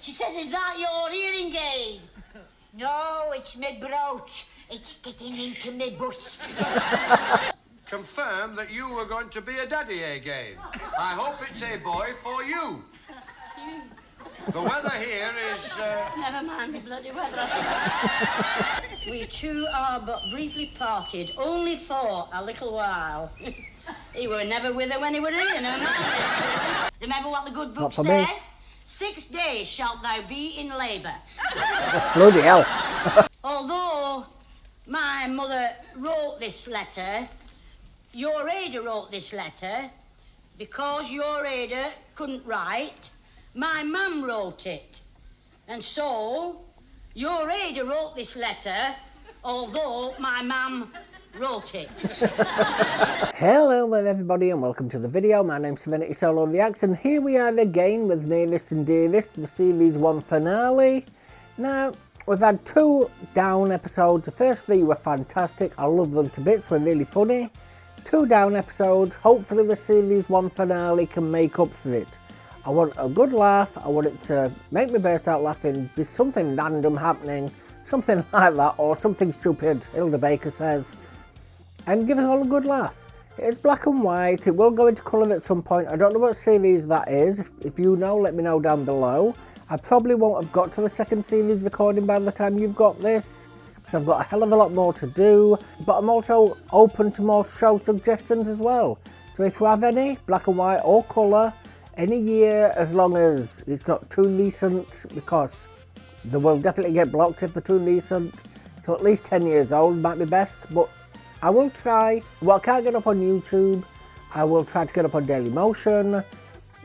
She says, is that your hearing aid? No, it's my brooch. It's sticking into my bust. Confirm that you were going to be a daddy again. I hope it's a boy for you. The weather here is... Never mind the bloody weather. We two are but briefly parted, only for a little while. He were never with her when he were here, no mind. Remember what the good book says? 6 days shalt thou be in labour. Bloody hell. Although my mother wrote this letter, your Ada wrote this letter, because your Ada couldn't write, my mum wrote it. And so, your Ada wrote this letter, although my mum wrote it. Hello there everybody and welcome to the video. My name's SerenitySoloREACTS and here we are again with Nearest and Dearest, the series 1 finale. Now, we've had 2 down episodes. The first 3 were fantastic. I love them to bits, were really funny. 2 down episodes. Hopefully the series 1 finale can make up for it. I want a good laugh. I want it to make me burst out laughing, be something random happening, something like that, or something stupid, Hilda Baker says, and give us all a good laugh. It's black and white. It will go into colour at some point. I don't know what series that is. If you know, let me know down below. I probably won't have got to the second series recording by the time you've got this, because I've got a hell of a lot more to do, but I'm also open to more show suggestions as well. So if you have any, black and white or colour, any year, as long as it's not too recent, because they will definitely get blocked if they're too recent. So at least 10 years old might be best, but I will try. What I can't get up on YouTube, I will try to get up on Dailymotion.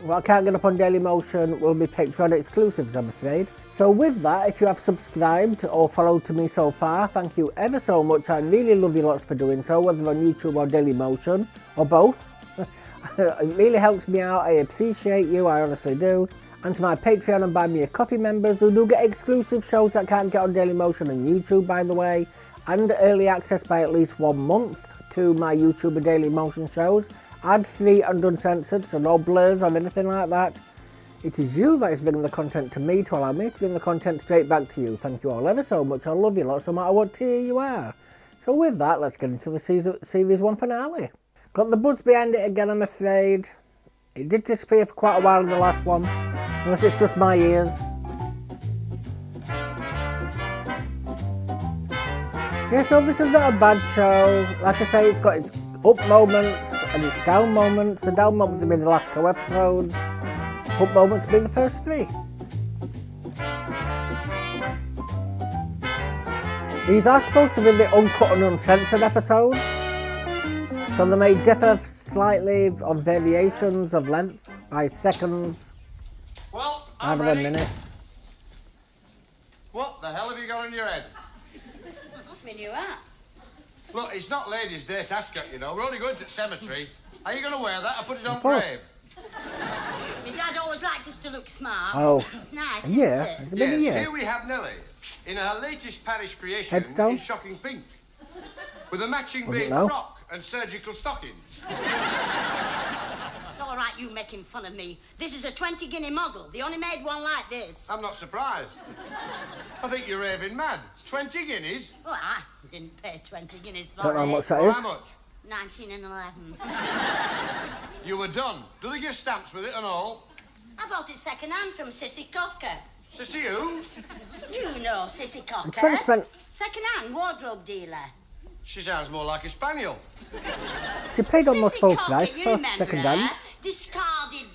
What I can't get up on Dailymotion will be Patreon exclusives, I'm afraid. So with that, if you have subscribed or followed to me so far, thank you ever so much. I really love you lots for doing so, whether on YouTube or Dailymotion, or both. It really helps me out. I appreciate you, I honestly do. And to my Patreon and Buy Me a Coffee members who do get exclusive shows that can't get on Dailymotion and YouTube, by the way, and early access by at least 1 month to my YouTube and Dailymotion shows, ad-free and uncensored, so no blurs or anything like that. It is you that is bringing the content to me to allow me to bring the content straight back to you. Thank you all ever so much. I love you lots, no matter what tier you are. So with that, let's get into the series 1 finale. Got the buzz behind it again, I'm afraid. It did disappear for quite a while in the last one, unless it's just my ears. Yeah, so this is not a bad show. Like I say, it's got its up moments and its down moments. The down moments have been the last 2 episodes. Up moments have been the first 3. These are supposed to be the uncut and uncensored episodes, so they may differ slightly on variations of length by seconds, Well, rather than minutes. What the hell have you got on your head? What's my new hat? Look, it's not Ladies' Day Tasket, you know. We're only going to the cemetery. Are you going to wear that or put it on Of course. grave? My dad always liked us to look smart. Oh. It's nice, Yeah, isn't it's it? a bit of Yes, yeah. here we have Nelly in her latest parish creation Headstone? in shocking pink, with a matching Wouldn't big know. frock and surgical stockings. It's all right, you making fun of me. This is a 20 guinea model. They only made one like this. I'm not surprised. I think you're raving mad. 20 guineas? Well, I didn't pay 20 guineas for Don't know it. how much that Well, is. how much? 19 and 11. You were done. Do they give stamps with it and all? I bought it second hand from Sissy Cocker. Sissy who? You know Sissy Cocker. trying to spend- Second hand wardrobe dealer. She sounds more like a spaniel. She paid almost Sissy full Cocker, price you for remember second her? hand. Discarded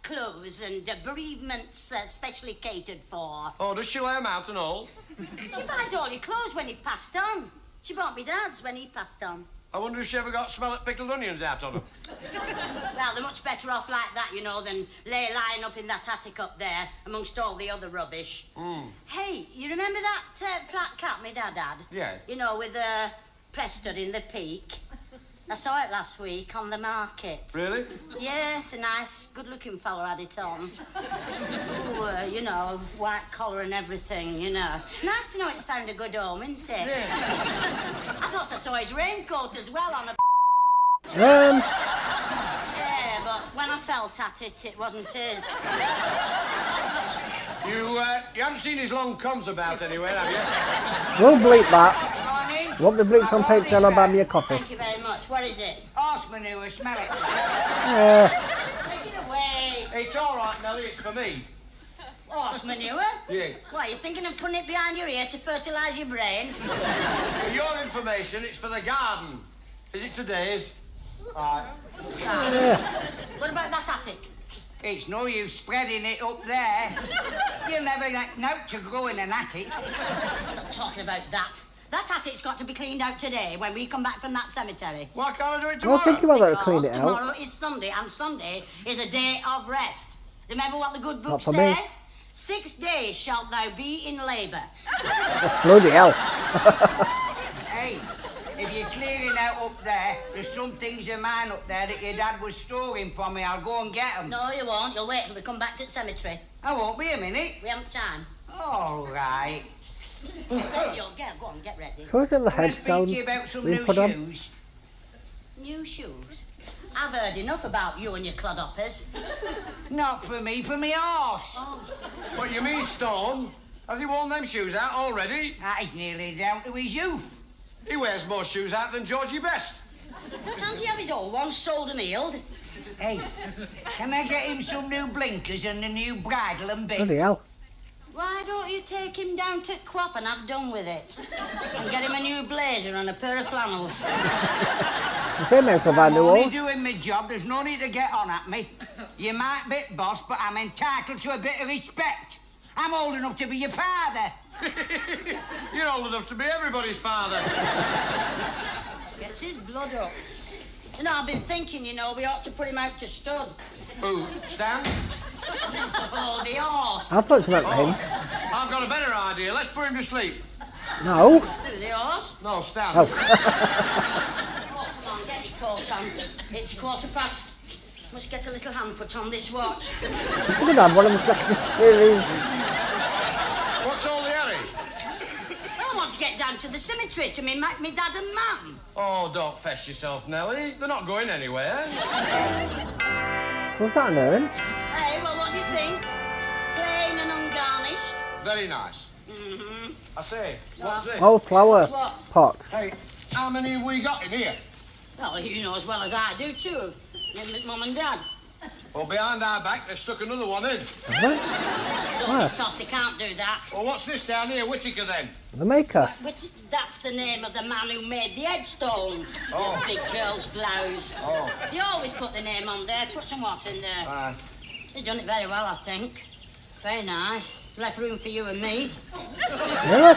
clothes and bereavements specially catered for. Oh, does she lay them out and all? She buys all your clothes when you've passed on. She bought me dad's when he passed on. I wonder if she ever got smell at pickled onions out on them. Well, they're much better off like that, you know, than lying up in that attic up there amongst all the other rubbish. Hey, you remember that flat cap my dad had? Yeah. You know, with Preston in the peak. I saw it last week on the market. Really? Yes, a nice, good-looking fella had it on. Ooh, you know, white collar and everything, you know. Nice to know it's found a good home, isn't it? Yeah. I thought I saw his raincoat as well on a... Um, Yeah, but when I felt at it, it wasn't his. You You haven't seen his long comms about anywhere, have you? We'll bleep that. Morning. You want the bleep from Patreon or buy me a coffee? Thank you very much. What is it? Horse manure, smell it. Take it away. It's all right, Nelly, it's for me. Horse manure? Yeah. What, you thinking of putting it behind your ear to fertilise your brain? For your information, it's for the garden. Is it today's? What about that attic? It's no use spreading it up there. You'll never get note to grow in an attic. I'm not talking about that. That attic's got to be cleaned out today when we come back from that cemetery. Why can't I do it Well, tomorrow? think about that to clean Because it out. tomorrow is Sunday, and Sunday is a day of rest. Remember what the good book Not for me. says? 6 days shalt thou be in labour. Bloody hell. Hey, if you're clearing out up there, there's some things of mine up there that your dad was storing for me. I'll go and get them. No, you won't. You'll wait till we come back to the cemetery. I won't be a minute. We haven't time. All right. You'll go on, get ready. So is it the Can I speak headstone to you about some we new put on? shoes? New shoes? I've heard enough about you and your clodhoppers. Not for me, for me horse. What, you mean Stone? Has he worn them shoes out already? That is nearly down to his youth. He wears more shoes out than Georgie Best. Can't he have his old ones sold and healed? Hey, can I get him some new blinkers and a new bridle and bits? Bloody hell. Why don't you take him down to Quap and have done with it? And get him a new blazer and a pair of flannels. The same out of our I'm new only horse. doing my job. There's no need to get on at me. You might be boss, but I'm entitled to a bit of respect. I'm old enough to be your father. You're old enough to be everybody's father. Gets his blood up. You know, I've been thinking, you know, we ought to put him out to stud. Who, Stan? Oh, the horse. I thought it meant him. I've got a better idea. Let's put him to sleep. No. Who, the horse? No, Stan. Oh. Oh, come on, get your coat on. It's 1:15. Must get a little hand put on this watch. You should have one of the second series. What's all the hurry? I want to get down to the cemetery to me dad and mum. Oh, don't fess yourself, Nelly. They're not going anywhere. So was that an urn? Hey, well, what do you think? Plain and ungarnished. Very nice. Mm-hmm. I say, what's this? Oh, flower What? pot. Hey, how many have we got in here? Well, you know as well as I do, too. Me, mum and dad. Well, behind our back, they've stuck another one in. Have we? Don't be soft, they can't do that. Well, what's this down here, Whittaker, then? The maker. But that's the name of the man who made the headstone. Oh. The big girl's blouse. Oh. They always put the name on there. Put some water in there. They've done it very well, I think. Very nice. Left room for you and me. Really?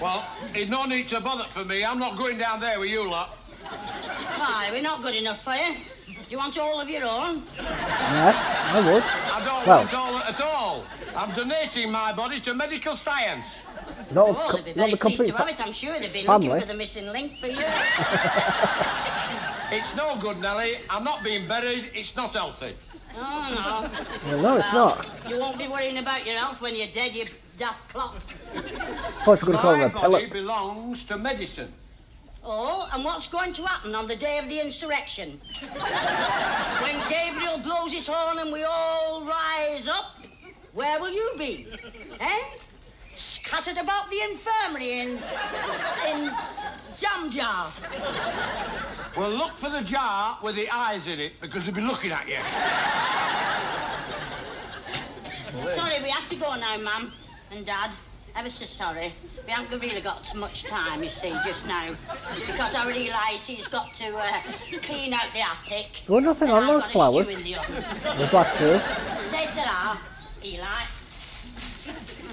Well, there's no need to bother for me. I'm not going down there with you lot. Why, we're not good enough for you. Do you want all of your own? Yeah, I would. I don't Well. want all at all. I'm donating my body to medical science. Not, Oh, they'd be not very the pleased complete to have it, I'm sure. They've been family. looking for the missing link for you. It's no good, Nelly. I'm not being buried. It's not healthy. Oh, no. Well, no, it's not. You won't be worrying about your health when you're dead, you daft clot. Thought you were going to call him My a body pellet. belongs to medicine. Oh, and what's going to happen on the day of the insurrection? When Gabriel blows his horn and we all rise up, where will you be? Eh? Scattered about the infirmary in jam jars. Well, look for the jar with the eyes in it, because they'll be looking at you. Sorry, we have to go now, Mum and Dad. Ever so sorry. We haven't really got so much time, you see, just now. Because I realise he's got to clean out the attic. There was nothing and on I've those got a flowers. stew in the oven. There's that too. Say ta-ra, Eli.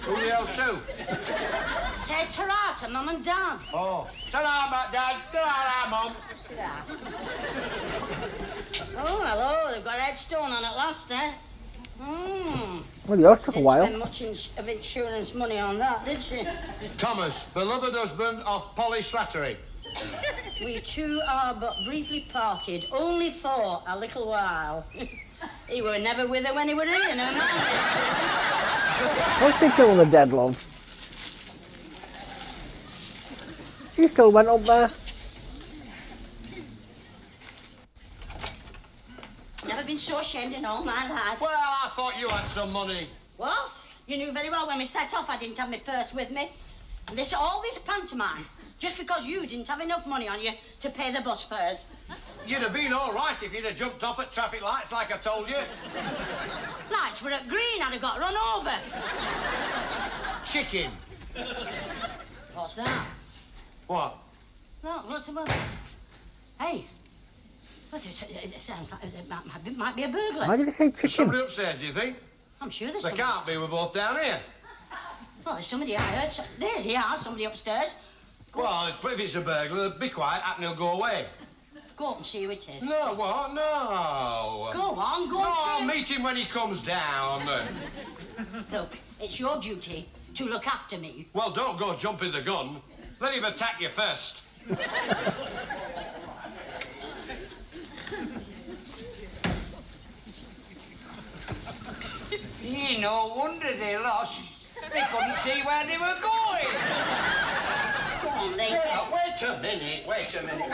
Who the hell to? Say ta-ra to Mum and Dad. Oh. Ta-ra, Dad. Ta-ra, Mum. Oh, hello, they've got a headstone on at last, eh? Well, yours took a Didn't while. spend much of insurance money on that, did she? Thomas, beloved husband of Polly Slattery. We two are but briefly parted, only for a little while. He were never with her when he were here, no man. What's they killing the dead, love? He still went up there. Never been so ashamed in all my life. Well, I thought you had some money. What? You knew very well when we set off I didn't have my purse with me. And all this pantomime, just because you didn't have enough money on you to pay the bus fares. You'd have been all right if you'd have jumped off at traffic lights like I told you. Lights were at green, I'd have got run over. Chicken. What's that? What? No, what's the matter? Hey. It sounds like it might be a burglar. Why did he say Is chicken? somebody upstairs, do you think? I'm sure there's There somebody. can't be, we're both down here. Well, there's somebody I heard. Somebody upstairs. Well, if it's a burglar, be quiet, and he'll go away. Go up and see who it is. No, what? No. Go on, go No, and I'll see him. meet him when he comes down. Look, it's your duty to look after me. Well, don't go jumping the gun. Let him attack you first. No wonder they lost. They couldn't see where they were going. Go on, then. Wait a minute.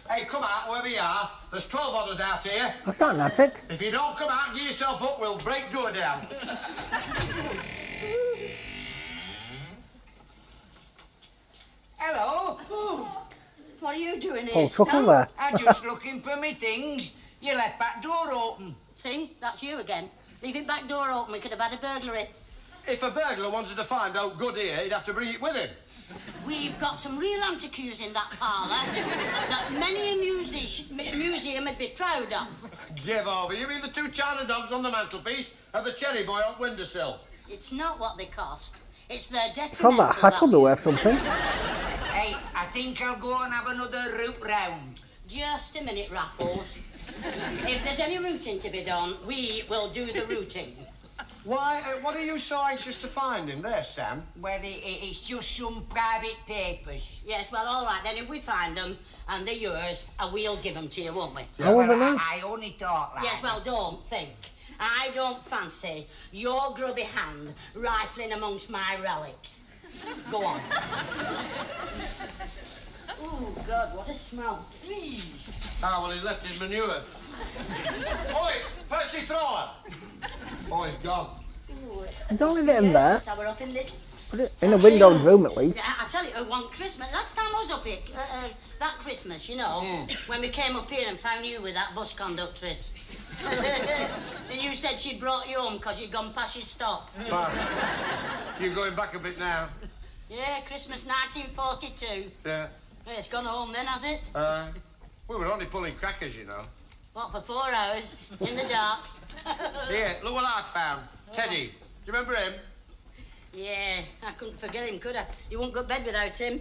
Hey, come out wherever you are. There's 12 others out here. That's not an attic. If you don't come out and give yourself up, we'll break door down. Hello. Oh, what are you doing here, Oh, chuckle Stan? there. I'm just looking for me things. You left back door open. See, that's you again. Leaving back door open, we could have had a burglary. If a burglar wanted to find out good here, he'd have to bring it with him. We've got some real antiques in that parlour that many a museum would be proud of. Give over. You mean the 2 China dogs on the mantelpiece and the cherry boy on windowsill? It's not what they cost. It's their detrimental From that hat will be value. worth something. Hey, I think I'll go and have another route round. Just a minute, Raffles. If there's any rooting to be done, we will do the rooting. Why, what are you so anxious to find in there, Sam? Well, it's just some private papers. Yes, well, all right, then, if we find them and they're yours, we'll give them to you, won't we? How will they Well, know? I only thought like. Yes, well, don't think. I don't fancy your grubby hand rifling amongst my relics. Go on. Ooh, God, what a smell. Ah, well, he left his manure. Oi, Percy Thrower! Oh, he's gone. Ooh, Don't leave it in there. since I were up in this... Put it in a windowed room at least. I tell you, one Christmas, last time I was up here, that Christmas, you know, when we came up here and found you with that bus conductress. And you said she'd brought you home because you'd gone past your stop. Fine. You're going back a bit now. Yeah, Christmas 1942. Yeah. Well, it's gone home then, has it? We were only pulling crackers, you know. What, for 4 hours? In the dark? Here, look what I found. Teddy. Do you remember him? Yeah, I couldn't forget him, could I? You won't go to bed without him.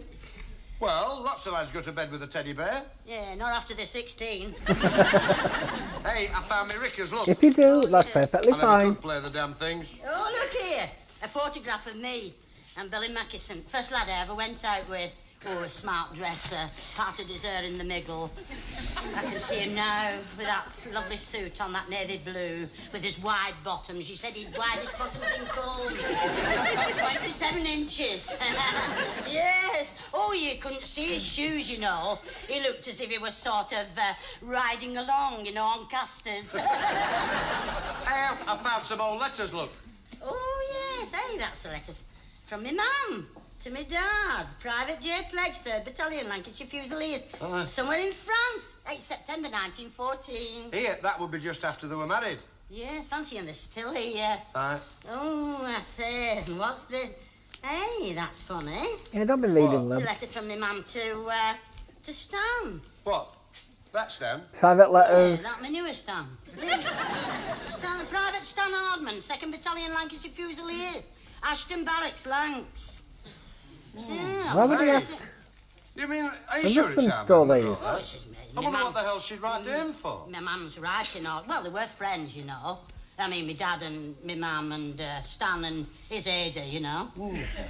Well, lots of lads go to bed with a teddy bear. Yeah, not after they're 16. Hey, I found me Rickers, look. If you do, that's perfectly I never fine. could play the damn things. Oh, look here. A photograph of me and Billy Mackison. First lad I ever went out with. Oh, a smart dresser, parted his hair in the middle. I can see him now with that lovely suit on, that navy blue, with his wide bottoms. You said he'd widest bottoms in gold. 27 inches. Yes. Oh, you couldn't see his shoes, you know. He looked as if he was sort of riding along, you know, on casters. Hey, I found some old letters, look. Oh, yes. Hey, that's a letter from my mum to my dad. Private J. Pledge, 3rd Battalion, Lancashire Fusiliers. Somewhere in France, 8 September 1914. Here, that would be just after they were married. Yeah, fancy, and they're still here. Aye. Oh, I say, what's the... Hey, that's funny. Yeah, don't be reading It's a them. letter from my mum to Stan. What? That's them. Private Yeah, letters. that my newest Stan. Stan, Private Stan Hardman, 2nd Battalion, Lancashire Fusiliers. Ashton Barracks, Lancs. Yeah. Why would he Hey. ask? You mean, are you Her sure husband it's stole Hardman? these. Oh, this is me. I wonder what the hell she'd write to him for. My mum's writing all... Well, they were friends, you know. I mean, my dad and my mum and Stan and his Ada, you know.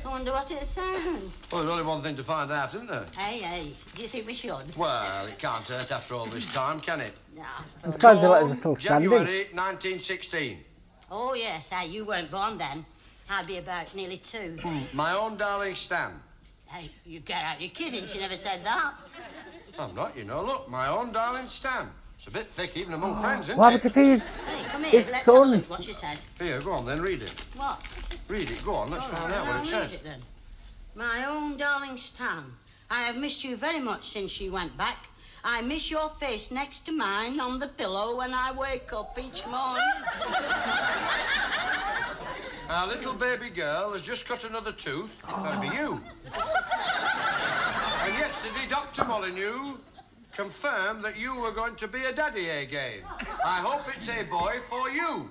I wonder what it said. Well, there's only one thing to find out, isn't there? Hey, do you think we should? Well, it can't hurt after all this time, can it? No, I suppose. The private letters are still standing. January 1916. Oh, yes, hey, you weren't born then. I'd be about nearly 2. My own darling Stan. Hey, you get out, you're kidding, she never said that. I'm not, you know. Look, my own darling Stan. It's a bit thick even among friends, isn't What it? happens if he's Hey, come here, his let's have a son? look what she says. Here, go on then, read it. What? Read it, go on, let's find out what it Read says. it then. My own darling Stan, I have missed you very much since she went back. I miss your face next to mine on the pillow when I wake up each morning. Our little baby girl has just got another tooth. That'll be you. And yesterday, Dr. Molyneux confirmed that you were going to be a daddy again. I hope it's a boy for you.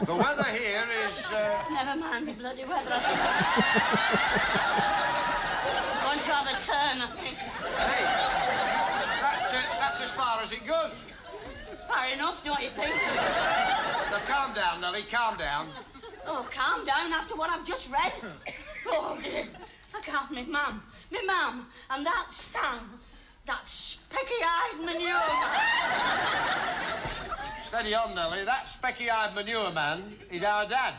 The weather here is... Never mind the bloody weather, I think. Going to have a turn, I think. Hey, that's as far as it goes. It's far enough, don't you think? Now, calm down, Nelly, calm down. Oh, calm down after what I've just read. Oh, dear. I can't, me mum, and that Stan, that specky-eyed manure man. Steady on, Nelly. That specky-eyed manure man is our dad.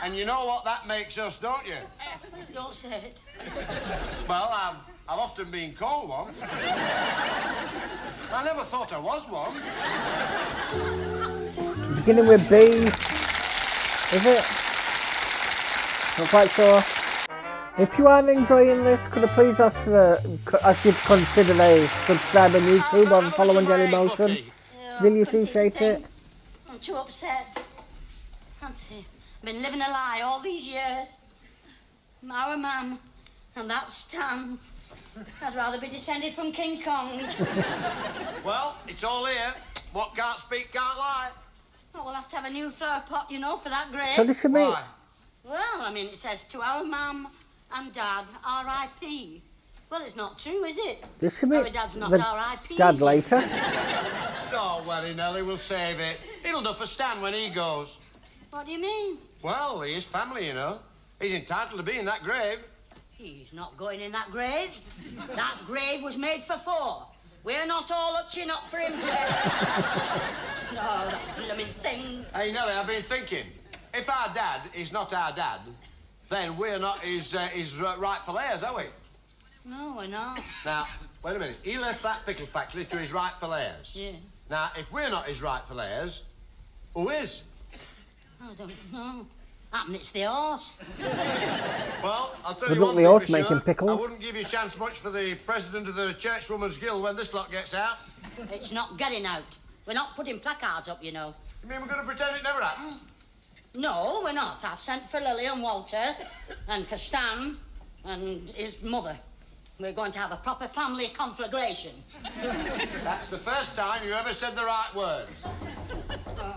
And you know what that makes us, don't you? Don't say it. Well, I've often been called one. I never thought I was one. Beginning with B. Is it? Not quite sure. If you are enjoying this, could I please ask you to consider a subscribe on YouTube or follow on Dailymotion? Really appreciate it. I'm too upset. Fancy, been living a lie all these years. Our mum, and that Stan. I'd rather be descended from King Kong. Well, it's all here. What can't speak can't lie. Oh, we'll have to have a new flower pot, you know, for that grave. So does she mean? Why? Well, I mean, it says to our mum and dad, R.I.P. Well, it's not true, is it? Does she mean Our dad's not the R.I.P. dad later? Don't worry, Nelly, we'll save it. It'll do for Stan when he goes. What do you mean? Well, he is family, you know. He's entitled to be in that grave. He's not going in that grave. That grave was made for four. We're not all hutching up for him today. Oh, that blooming thing. Hey, Nelly, I've been thinking. If our dad is not our dad, then we're not his rightful heirs, are we? No, we're not. Now, wait a minute. He left that pickle factory to his rightful heirs. Yeah. Now, if we're not his rightful heirs, who is? I don't know. Happen it's the horse. Well, I'll tell Good you luck one the thing horse for making sure. pickles. I wouldn't give you a chance much for the president of the Churchwoman's Guild when this lot gets out. It's not getting out. We're not putting placards up, you know. You mean we're going to pretend it never happened? No, we're not. I've sent for Lily and Walter, and for Stan and his mother. We're going to have a proper family conflagration. That's the first time you ever said the right word.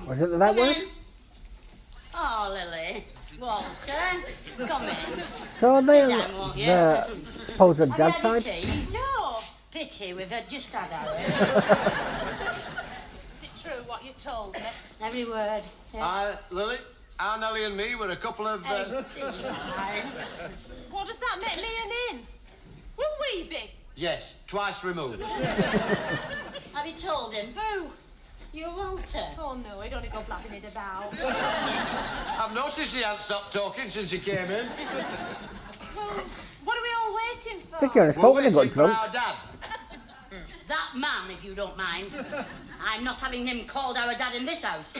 Was it the right Come word? in. Oh, Lily. Walter, come in. So they, down, won't you? the supposed Have dad you had side. your tea? No. Pity, we've just had ours. Is it true what you told me? Every word. Yeah. Lily, our Nelly and me were a couple of... What does that make me an in? Will we be? Yes, twice removed. Have you told him? Who? You, Walter. Oh no, he'd only go blabbing it about. I've noticed he hasn't stopped talking since he came in. Well, what are we all waiting for? I think you're on his We're phone when he got waiting for drunk. our dad. That man, if you don't mind. I'm not having him called our dad in this house.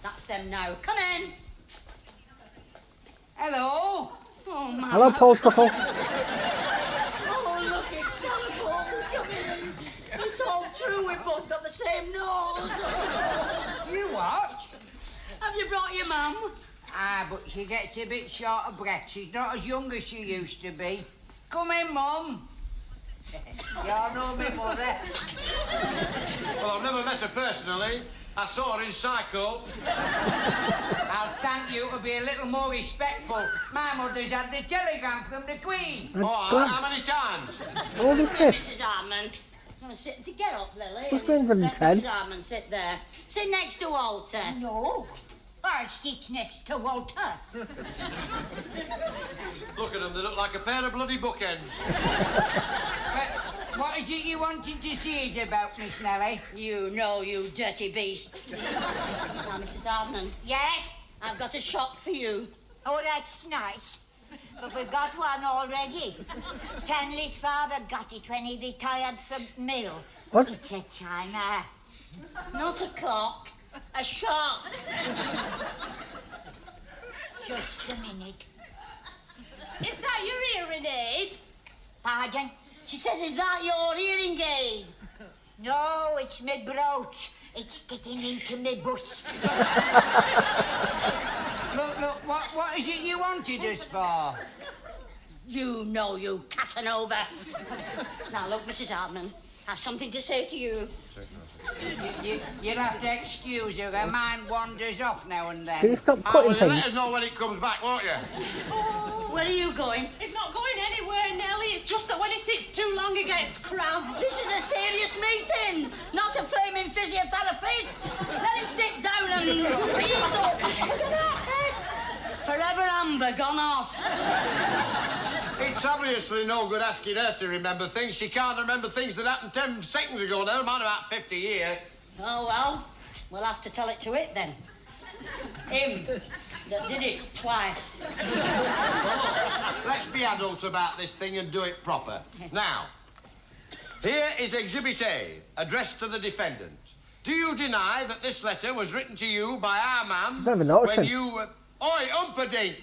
That's them now. Come in. Hello? Oh, man. Hello, Paul Truffle. Oh, look, it's terrible. Come in. It's all true. We've both got the same nose. You what? Have you brought your mum? Ah, but she gets a bit short of breath. She's not as young as she used to be. Come in, Mum. Y'all know me mother. Well, I've never met her personally. I saw her in Psycho. I'll thank you to be a little more respectful. My mother's had the telegram from the Queen. Oh, how many times? Holy shit. Mrs. Harmon. Get up, Lily. What's and going on, let Ted? Mrs. Harmon sit there. Sit next to Walter. No, I'll sit next to Walter. Look at them, they look like a pair of bloody bookends. What is it you wanted to say about, Miss Nellie? You know, you dirty beast. Now, Mrs. Harmon, Yes? I've got a shock for you. Oh, that's nice. But we've got one already. Stanley's father got it when he retired from mill. What? It's a china. Not a clock, a shark. Just a minute. Is that your hearing aid? Pardon? She says, is that your hearing aid? No, it's me brooch. It's sticking into me bust. Look, what is it you wanted us for? You know, you Casanova. Now, look, Mrs. Hartman, I have something to say to you. You'll have to excuse her. Her mind wanders off now and then. Can you stop cutting Well, let us things? know when it comes back, won't you? Where are you going? It's not going anywhere, Nellie. It's just that when he sits too long, he gets cramped. This is a serious meeting, not a flaming physiotherapist. Let him sit down and freeze up. Look at that head. Forever Amber gone off. It's obviously no good asking her to remember things. She can't remember things that happened 10 seconds ago, never mind about 50 years. Oh, well, we'll have to tell it to it then. Him that did it twice. Let's be adults about this thing and do it proper. Now, here is Exhibit A, addressed to the defendant. Do you deny that this letter was written to you by our man Never noticed when him. you... Oi, Umperdink!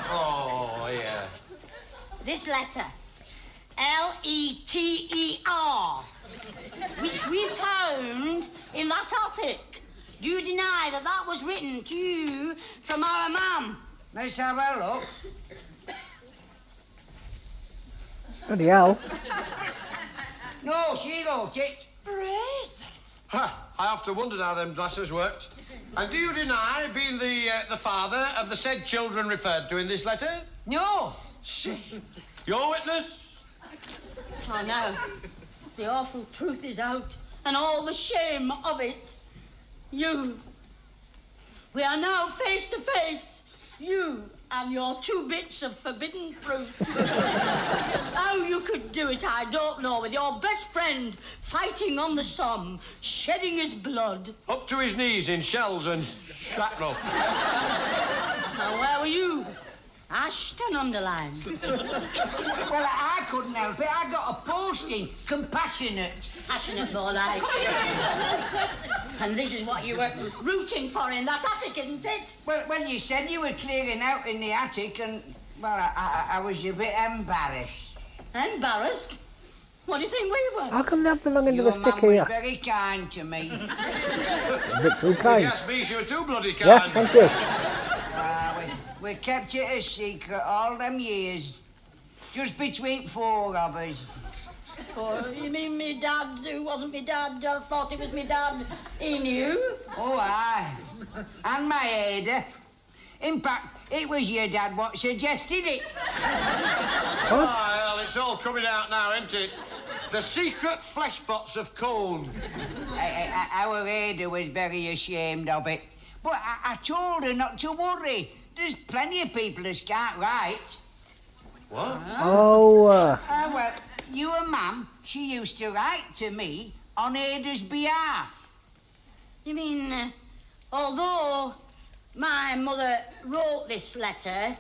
Oh, yeah. This letter, L-E-T-E-R, which we found in that attic. Do you deny that that was written to you from our mum? Let's have a look. Bloody hell. No, she wrote it. Brace. Huh, I often wondered how them glasses worked. And do you deny being the father of the said children referred to in this letter? No. Your witness? Oh, no. The awful truth is out, and all the shame of it. You. We are now face to face. You and your 2 bits of forbidden fruit. How you could do it, I don't know, with your best friend fighting on the Somme, shedding his blood. Up to his knees in shells and shrapnel. Now, where were you? Hashed and underlined. Well, I couldn't help it. I got a posting. Compassionate. Passionate, more like. And this is what you were rooting for in that attic, isn't it? Well, you said you were clearing out in the attic and, well, I was a bit embarrassed. Embarrassed? What do you think we were? How come they have the wrong end of the Your stick mum was here? very kind to me. A bit too If you kind. ask me, she was too bloody Yeah, kind. thank you. We kept it a secret all them years. Just between 4 of us. Oh, you mean me dad, who wasn't me dad, thought it was me dad, he knew? Oh, aye. And my Ada. In fact, it was your dad what suggested it. Oh, well, it's all coming out now, isn't it? The secret flesh pots of Colne. Our Ada was very ashamed of it. But I told her not to worry. There's plenty of people that can't write. What? Oh, Well, you and Mum, she used to write to me on Ada's behalf. You mean, although my mother wrote this letter,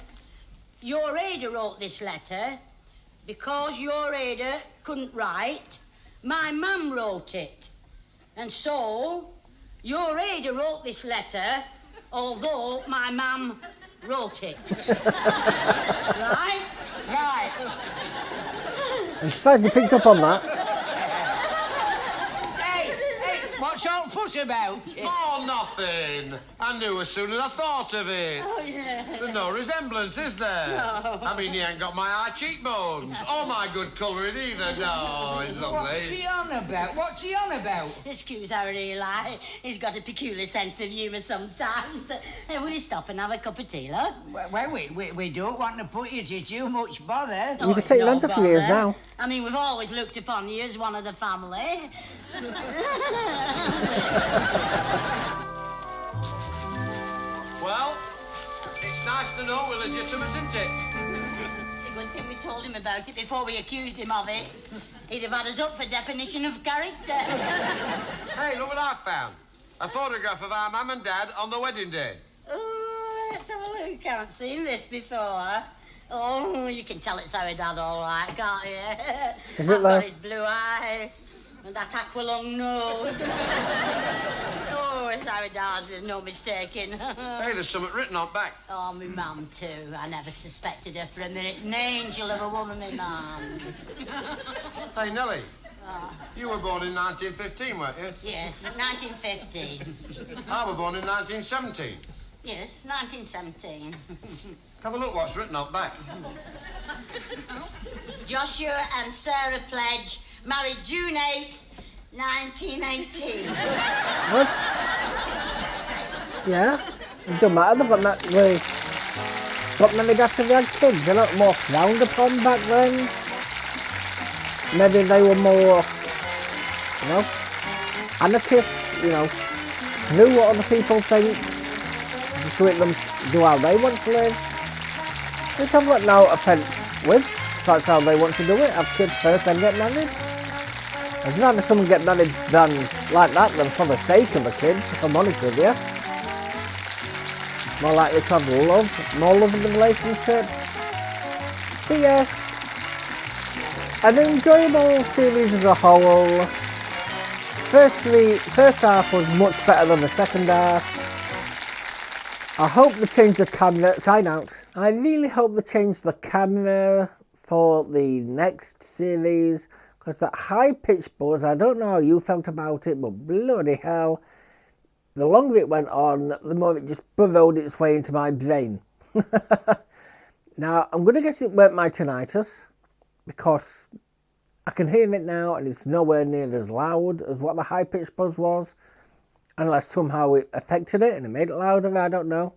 your Ada wrote this letter, because your Ada couldn't write, my mum wrote it. And so, your Ada wrote this letter, although my mum wrote it. Right? Right. I'm surprised you picked up on that. Hey, what's all fuss about? Oh, nothing. I knew as soon as I thought of it. Oh, yeah. There's no resemblance, is there? No. I mean, he ain't got my high cheekbones. Or my good colouring either. No, he's What's lovely. he on about? What's he on about? Excuse our Eli. He's got a peculiar sense of humour sometimes. Will you stop and have a cup of tea, love? Well, we don't want to put you to too much bother. You can it's take no Lanta for years bother. now. I mean, we've always looked upon you as one of the family. Well, it's nice to know we're legitimate, isn't it? It's a good thing we told him about it before we accused him of it. He'd have had us up for definition of character. Hey, look what I found. A photograph of our mum and dad on the wedding day. Oh, let's have a look. You haven't seen this before. Oh, you can tell it's our dad all right, can't you? Is it I've though? got his blue eyes and that aqualung nose. Oh, it's our dad, there's no mistaking. Hey, there's something written on back. Oh, my mum too. I never suspected her for a minute. An angel of a woman, my mum. Hey, Nellie. You were born in 1915, weren't you? Yes, 1915. I was born in 1917. Yes, 1917. Have a look what's written on back. Joshua and Sarah Pledge married June 8th, 1918. What? Yeah? It don't matter, they've got married after they had kids. They're not more frowned upon back then. Maybe they were more, you know, anarchists, you know, screw what other people think, just do how they want to live, which I've got no offence with. If that's how they want to do it, have kids first, then get married. I'd rather someone get married like that than for the sake of the kids, if I'm honest with you. More likely to have more love in the relationship. But yes, an enjoyable series as a whole. First half was much better than the second half. I hope they changed the camera. Sign out. I really hope they changed the camera for the next series, because that high-pitched buzz, I don't know how you felt about it, but bloody hell, the longer it went on, the more it just burrowed its way into my brain. Now, I'm going to guess it weren't my tinnitus, because I can hear it now and it's nowhere near as loud as what the high-pitched buzz was, unless somehow it affected it and it made it louder, I don't know.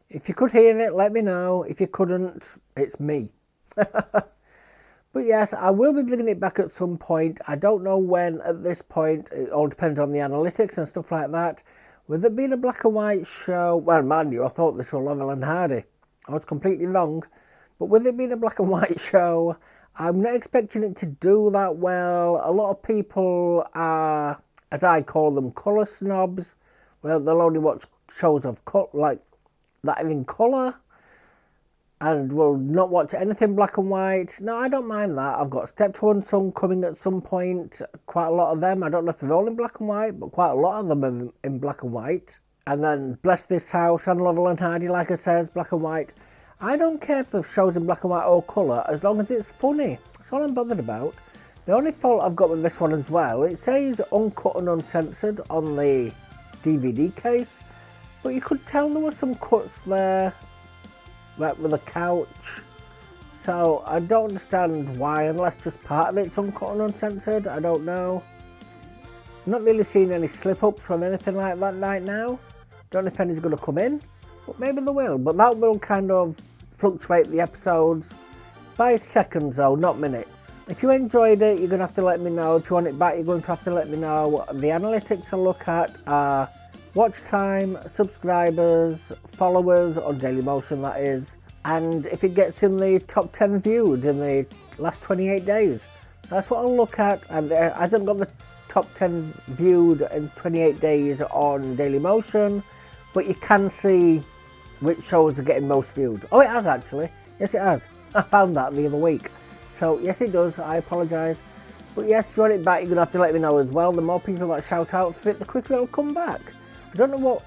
If you could hear it, let me know. If you couldn't, it's me. But yes, I will be bringing it back at some point. I don't know when at this point. It all depends on the analytics and stuff like that. With it being a black and white show, well, mind you, I thought this was Laurel and Hardy. I was completely wrong. But with it being a black and white show, I'm not expecting it to do that well. A lot of people are, as I call them, colour snobs. Well, they'll only watch shows of like that are in colour, and will not watch anything black and white. No, I don't mind that. I've got Step One Son coming at some point. Quite a lot of them. I don't know if they're all in black and white, but quite a lot of them are in black and white. And then Bless This House and Laurel and Hardy, like I says, black and white. I don't care if the show's in black and white or colour, as long as it's funny. That's all I'm bothered about. The only fault I've got with this one as well, it says uncut and uncensored on the DVD case, but you could tell there were some cuts there, like with a couch. So I don't understand why, unless just part of it's uncut and uncensored. I don't know. I'm not really seeing any slip-ups or anything like that right now. Don't know if any's going to come in, but maybe they will. But that will kind of fluctuate the episodes by seconds though, not minutes. If you enjoyed it, you're going to have to let me know. If you want it back, you're going to have to let me know. The analytics I look at are watch time, subscribers, followers on Dailymotion, that is, and if it gets in the top 10 viewed in the last 28 days. That's what I'll look at, and it hasn't got the top 10 viewed in 28 days on Dailymotion, but you can see which shows are getting most viewed. Oh, it has actually. Yes, it has. I found that the other week. So, yes, it does. I apologise. But yes, if you want it back, you're going to have to let me know as well. The more people that shout out for it, the quicker it'll come back. I don't know what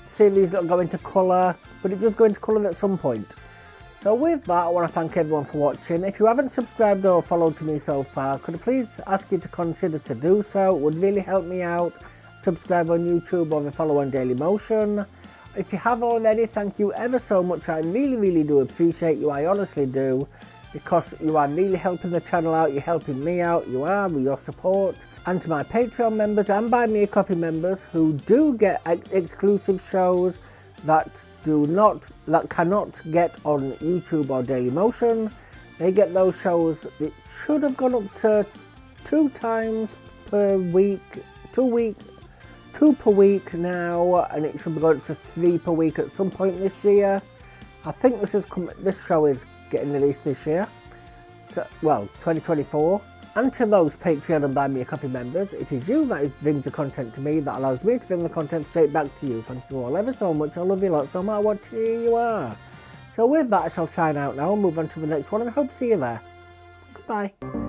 series that'll go into colour, but it does go into colour at some point. So with that, I want to thank everyone for watching. If you haven't subscribed or followed to me so far, could I please ask you to consider to do so? It would really help me out. Subscribe on YouTube or follow on Dailymotion. If you have already, thank you ever so much. I really, really do appreciate you. I honestly do. Because you are really helping the channel out, you're helping me out, you are, with your support. And to my Patreon members and Buy Me a Coffee members who do get exclusive shows that cannot get on YouTube or Dailymotion, they get those shows. It should have gone up to 2 times per week, 2 per week now, and it should be going up to 3 per week at some point this year. I think this show is getting released this year, so, well, 2024. And to those Patreon and Buy Me a Coffee members, it is you that brings the content to me that allows me to bring the content straight back to you. Thank you all ever so much. I love you lots no matter what tier you are. So with that, I shall sign out now and move on to the next one, and I hope to see you there. Goodbye.